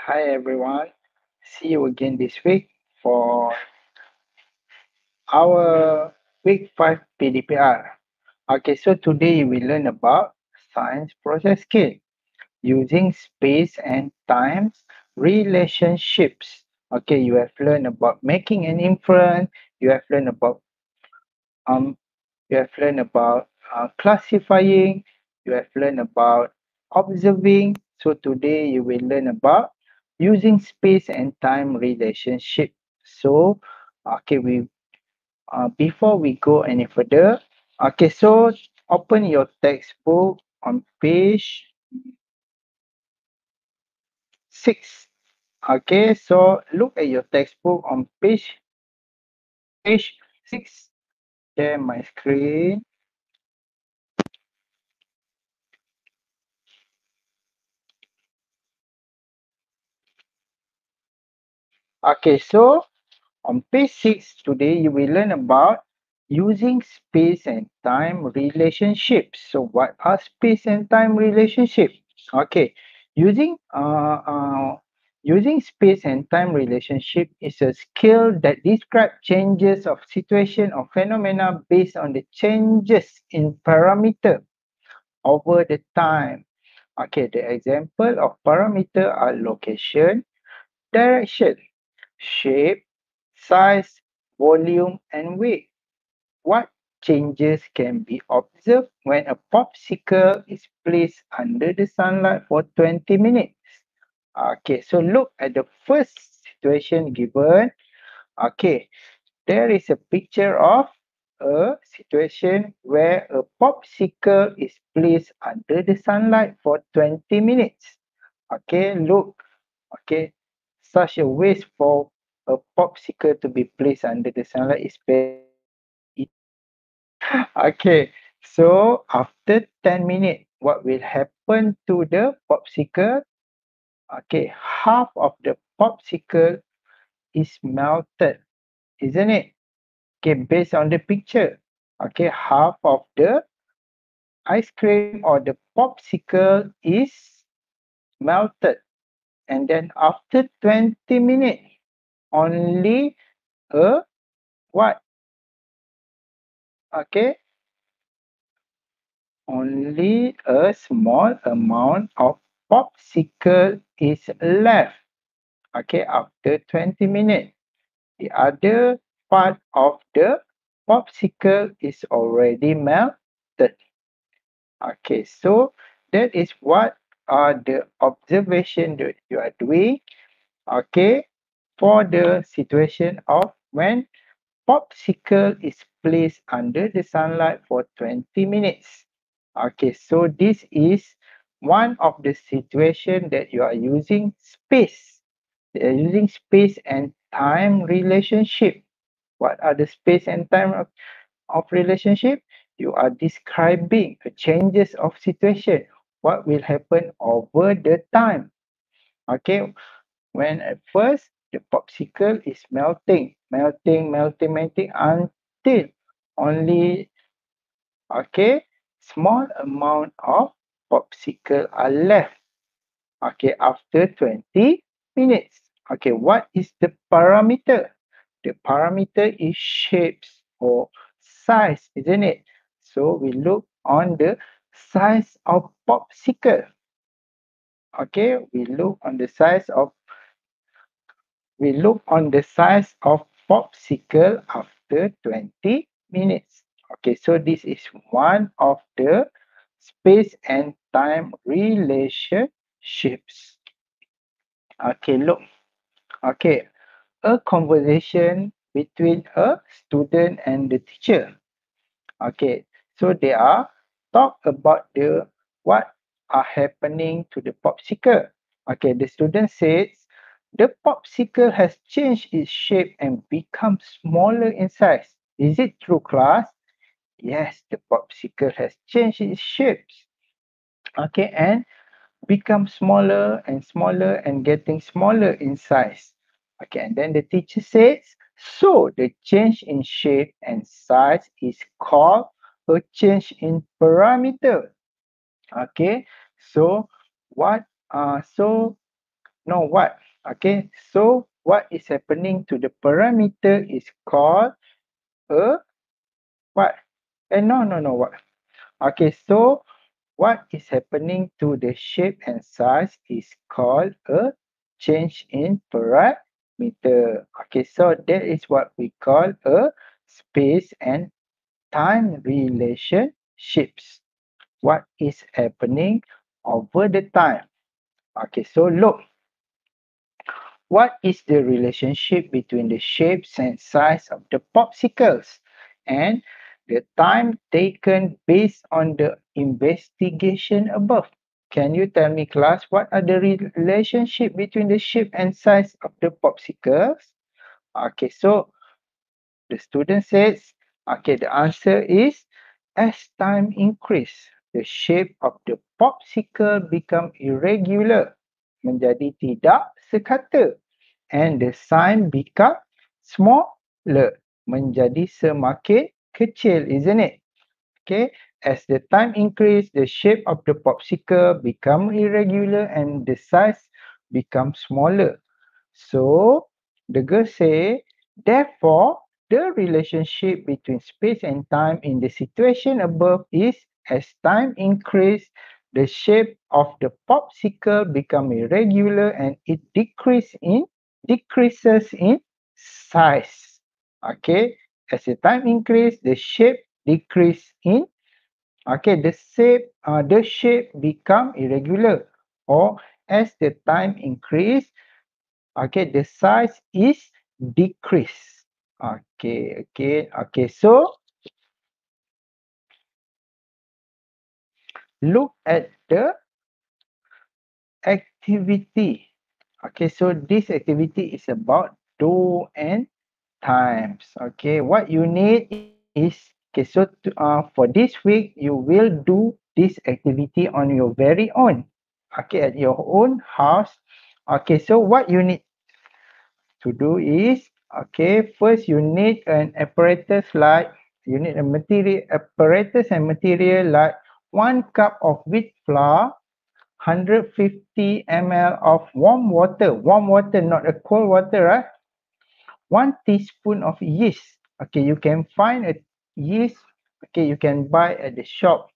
Hi everyone, see you again this week for our week 5 PdPR. Okay, so today we learn about science process skill using space and time relationships. Okay, you have learned about making an inference, you have learned about um classifying, you have learned about observing. So today you will learn about using space and time relationship. So okay, we before we go any further, okay, so open your textbook on page 6. Okay, so look at your textbook on page 6. Share my screen. Okay, so on page 6 today you will learn about using space and time relationships. So what are space and time relationships? Okay, using uh, uh, using space and time relationship is a skill that describes changes of situation or phenomena based on the changes in parameter over the time. Okay, the example of parameter are location, direction, shape, size, volume, and weight. What changes can be observed when a popsicle is placed under the sunlight for 20 minutes? Okay, so look at the first situation given. Okay, there is a picture of a situation where a popsicle is placed under the sunlight for 20 minutes. Okay, look. Okay, such a waste for a popsicle to be placed under the sunlight is very okay. So after 10 minutes, what will happen to the popsicle? Okay, half of the popsicle is melted, isn't it? Okay, based on the picture. Okay, half of the ice cream or the popsicle is melted. And then after 20 minutes, only a what? Okay, only a small amount of popsicle is left. Okay, after 20 minutes. The other part of the popsicle is already melted. Okay, so that is what are the observation that you are doing. Okay, for the situation of when popsicle is placed under the sunlight for 20 minutes. Okay, so this is one of the situation that you are using space. You are using space and time relationship. What are the space and time of relationship? You are describing the changes of situation. What will happen over the time? Okay, when at first the popsicle is melting until only small amount of popsicle are left. Okay, after 20 minutes. Okay, what is the parameter? The parameter is shapes or size, isn't it? So we look on the size of popsicle. Okay, we look on the size of popsicle after 20 minutes. Okay, so this is one of the space and time relationships. Okay, look. Okay, a conversation between a student and the teacher. Okay, so they are talk about the what are happening to the popsicle. Okay, the student says the popsicle has changed its shape and become smaller in size. Is it true, class? Yes, the popsicle has changed its shapes. Okay, and become smaller and smaller and getting smaller in size. Okay, and then the teacher says, so the change in shape and size is called a change in parameter. Okay, so what so No, what? Okay, so what is happening to the parameter is called a what? No, what? Okay, so what is happening to the shape and size is called a change in parameter. Okay, so that is what we call a space and time relationships. What is happening over the time? Okay, so look, what is the relationship between the shapes and size of the popsicles and the time taken based on the investigation above? Can you tell me, class, what are the relationship between the shape and size of the popsicles? Okay, so the student says, okay, the answer is as time increase, the shape of the popsicle become irregular, menjadi tidak sekata, and the sign become smaller, menjadi semakin kecil, isn't it? Okay, as the time increase, the shape of the popsicle become irregular and the size become smaller. So the girl say, therefore, the relationship between space and time in the situation above is as time increase, the shape of the popsicle become irregular and it decreases in size. Okay, as the time increase, the shape decrease in the shape become irregular, or as the time increase, the size is decrease. So look at the activity. Okay, so this activity is about do and times. Okay, what you need is, for this week you will do this activity on your very own. Okay, at your own house. Okay, so what you need to do is, first you need an apparatus like, you need a material apparatus and material like 1 cup of wheat flour, 150 ml of warm water, not a cold water, right? 1 teaspoon of yeast. Okay, you can find a yeast, you can buy at the shop.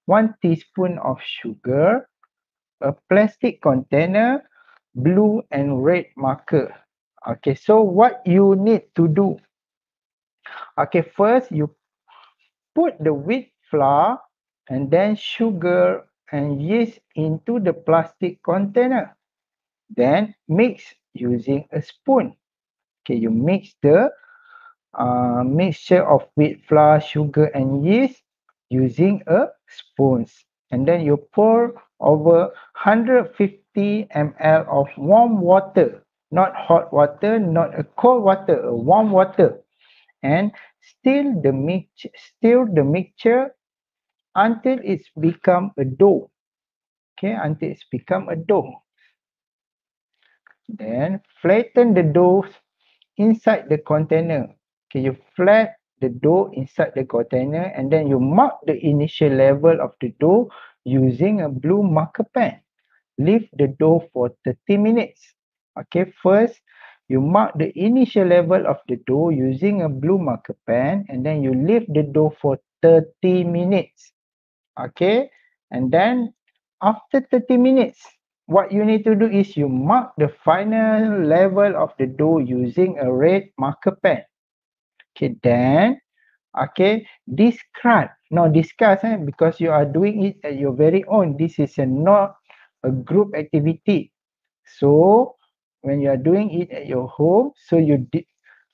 1 teaspoon of sugar, a plastic container, blue and red marker. Okay, so what you need to do? Okay, first you put the wheat flour and then sugar and yeast into the plastic container. Then mix using a spoon. Okay, you mix the mixture of wheat flour, sugar and yeast using a spoons. And then you pour over 150 ml of warm water, not hot water, not a cold water, a warm water. And stir the mixture until it's become a dough. Okay, until it's become a dough. Then flatten the dough inside the container. Okay, you flat the dough inside the container and then you mark the initial level of the dough using a blue marker pen. Leave the dough for 30 minutes. Okay, first you mark the initial level of the dough using a blue marker pen and then you leave the dough for 30 minutes. Okay, and then after 30 minutes, what you need to do is you mark the final level of the dough using a red marker pen. Okay, then describe. Now discuss, because you are doing it at your very own. This is not a group activity. So when you are doing it at your home, so you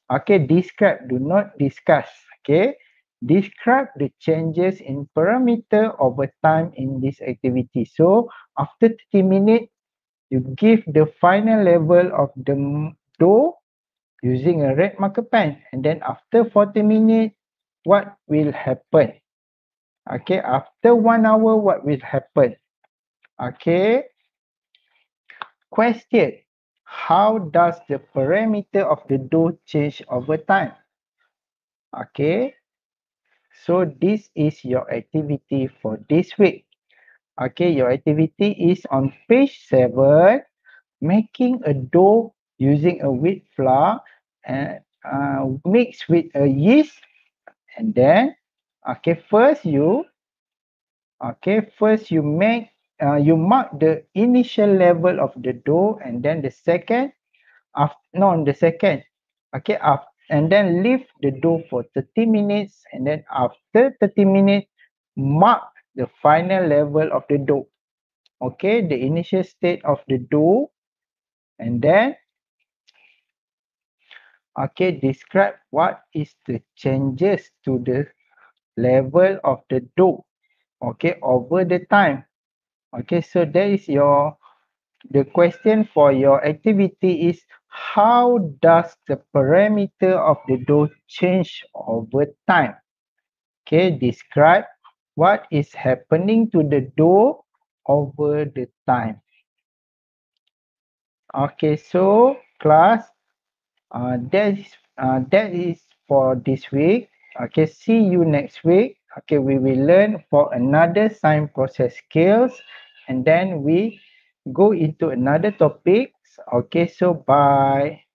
describe, do not discuss. Okay, describe the changes in parameter over time in this activity. So after 30 minutes, you give the final level of the dough using a red marker pen, and then after 40 minutes, what will happen? Okay, after 1 hour, what will happen? Okay, question. How does the parameter of the dough change over time? Okay, so this is your activity for this week. Okay, your activity is on page 7. making a dough using a wheat flour and mixed with a yeast. And then first you make you mark the initial level of the dough, and then the second the second and then leave the dough for 30 minutes, and then after 30 minutes mark the final level of the dough. Okay, the initial state of the dough, and then describe what is the changes to the level of the dough over the time. So that is the question for your activity is, how does the parameter of the dough change over time? Describe what is happening to the dough over the time. So class, that is for this week. See you next week. We will learn for another sign process skills, and then we go into another topic. So bye.